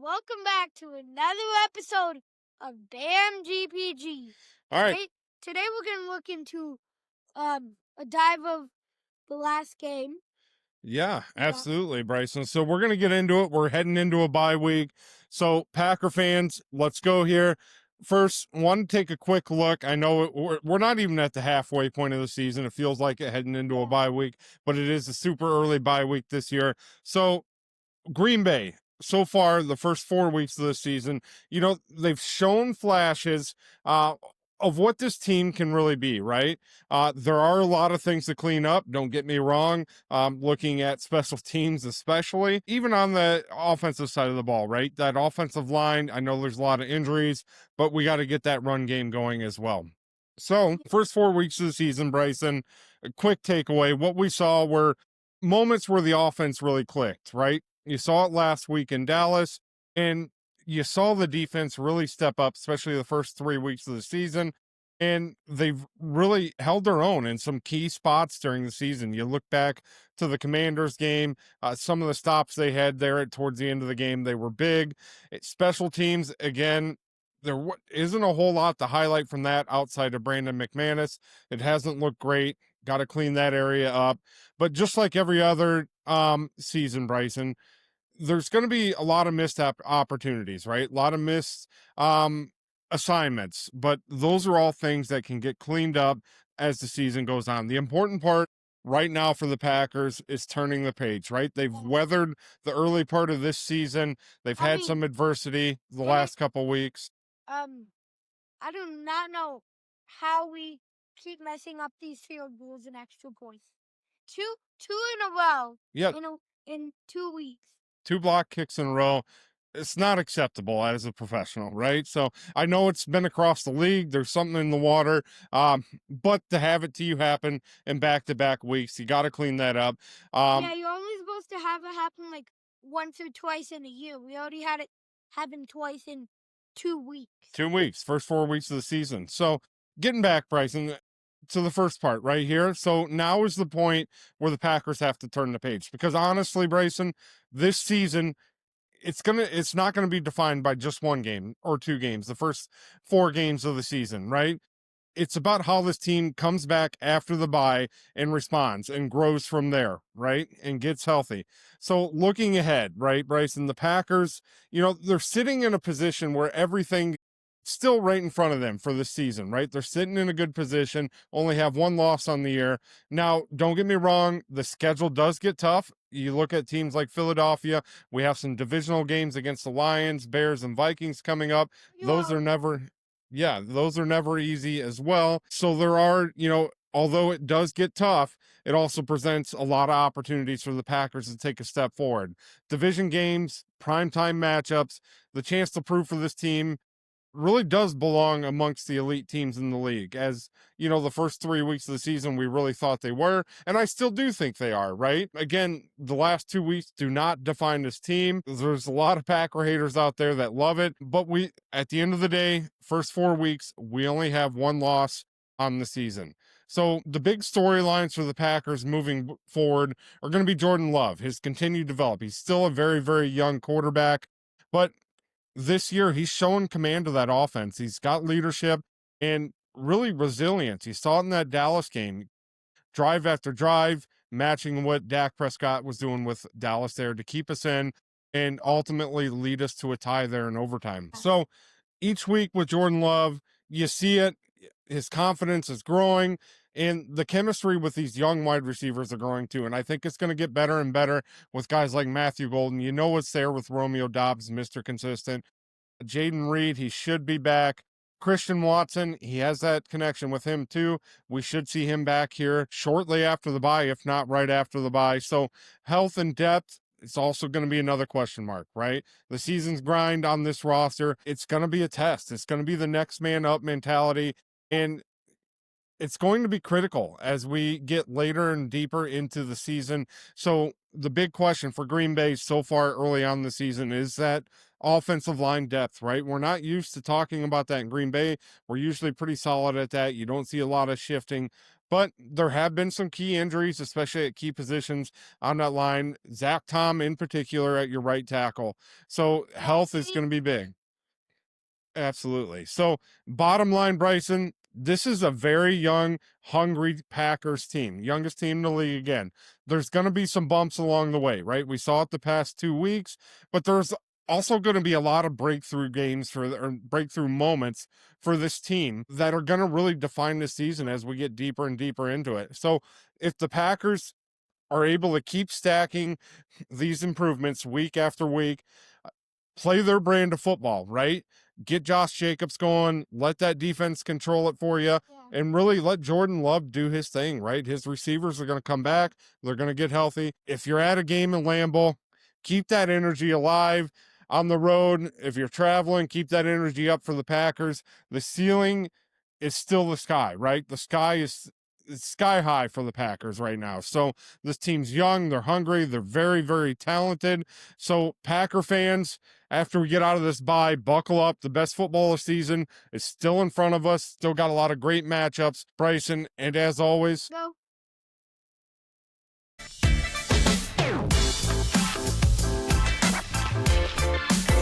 welcome back to another episode of Damn GPG. All right. Today we're going to look into a dive of the last game. Yeah, absolutely, Bryson. So we're going to get into it. We're heading into a bye week. So, Packer fans, let's go here. First, want to take a quick look. I know we're not even at the halfway point of the season. It feels like it heading into a bye week, but it is a super early bye week this year. So, Green Bay, so far, the first 4 weeks of the season, they've shown flashes of what this team can really be, right? There are a lot of things to clean up. Don't get me wrong. Looking at special teams, especially, even on the offensive side of the ball, right? That offensive line, I know there's a lot of injuries, but we got to get that run game going as well. So, first 4 weeks of the season, Bryson, a quick takeaway. What we saw were moments where the offense really clicked, right? You saw it last week in Dallas, and you saw the defense really step up, especially the first 3 weeks of the season. And they've really held their own in some key spots during the season. You look back to the Commanders game, some of the stops they had there towards the end of the game, they were big. Special teams, again, there isn't a whole lot to highlight from that outside of Brandon McManus. It hasn't looked great. Got to clean that area up. But just like every other season, Bryson, there's going to be a lot of missed opportunities, right? A lot of missed assignments, but those are all things that can get cleaned up as the season goes on. The important part right now for the Packers is turning the page, right? They've weathered the early part of this season. They've had some adversity the last couple weeks. I do not know how we keep messing up these field goals and extra points. Two in a row. Yeah. In 2 weeks. 2 block kicks in a row. It's not acceptable as a professional, right? So I know it's been across the league. There's something in the water. But to have it to you happen in back-to-back weeks, you got to clean that up. Yeah, you're only supposed to have it happen like once or twice in a year. We already had it happen twice in 2 weeks. 2 weeks, first 4 weeks of the season. So getting back, Bryson, to the first part right here. So now is the point where the Packers have to turn the page, because honestly, Bryson, this season, it's not gonna be defined by just one game or 2 games, the first 4 games of the season, right? It's about how this team comes back after the bye and responds and grows from there, right? And gets healthy. So looking ahead, right, Bryson, the Packers, they're sitting in a position where everything still right in front of them for this season, right? They're sitting in a good position, only have 1 loss on the year. Now, don't get me wrong, the schedule does get tough. You look at teams like Philadelphia, we have some divisional games against the Lions, Bears, and Vikings coming up. Those are never easy as well. So there are, although it does get tough, it also presents a lot of opportunities for the Packers to take a step forward. Division games, primetime matchups, the chance to prove for this team really does belong amongst the elite teams in the league. As the first 3 weeks of the season, we really thought they were, and I still do think they are, right? Again, the last 2 weeks do not define this team. There's a lot of Packer haters out there that love it, but at the end of the day, first 4 weeks, we only have 1 loss on the season. So the big storylines for the Packers moving forward are going to be Jordan Love, his continued develop. He's still a very, very young quarterback, but this year he's shown command of that offense. He's got leadership and really resilience. You saw it in that Dallas game, drive after drive, matching what Dak Prescott was doing with Dallas there to keep us in and ultimately lead us to a tie there in overtime. So each week with Jordan Love, you see it. His confidence is growing, and the chemistry with these young wide receivers are growing too. And I think it's going to get better and better with guys like Matthew Golden. It's there with Romeo Dobbs, Mr. Consistent. Jaden Reed, he should be back. Christian Watson, he has that connection with him too. We should see him back here shortly after the bye, if not right after the bye. So health and depth, it's also going to be another question mark, right? The season's grind on this roster, it's going to be a test. It's going to be the next man up mentality. And it's going to be critical as we get later and deeper into the season. So the big question for Green Bay so far early on in the season is that offensive line depth, right? We're not used to talking about that in Green Bay. We're usually pretty solid at that. You don't see a lot of shifting, But there have been some key injuries, especially at key positions on that line. Zach Tom in particular at your right tackle. So health is going to be big. Absolutely. So bottom line, Bryson, this is a very young, hungry Packers team, youngest team in the league again. There's going to be some bumps along the way, right? We saw it the past 2 weeks, but there's also going to be a lot of breakthrough games or breakthrough moments for this team that are going to really define the season as we get deeper and deeper into it. So if the Packers are able to keep stacking these improvements week after week, play their brand of football, right? Get Josh Jacobs going, let that defense control it for you, and really let Jordan Love do his thing, right? His receivers are going to come back, they're going to get healthy. If you're at a game in Lambeau, keep that energy alive. On the road, if you're traveling, keep that energy up for the Packers. The ceiling is still the sky, right? The sky is sky high for the Packers right now. So this team's young, they're hungry, they're very, very talented. So Packer fans, after we get out of this bye, buckle up. The best football of the season is still in front of us. Still got a lot of great matchups, Bryson. And as always, Go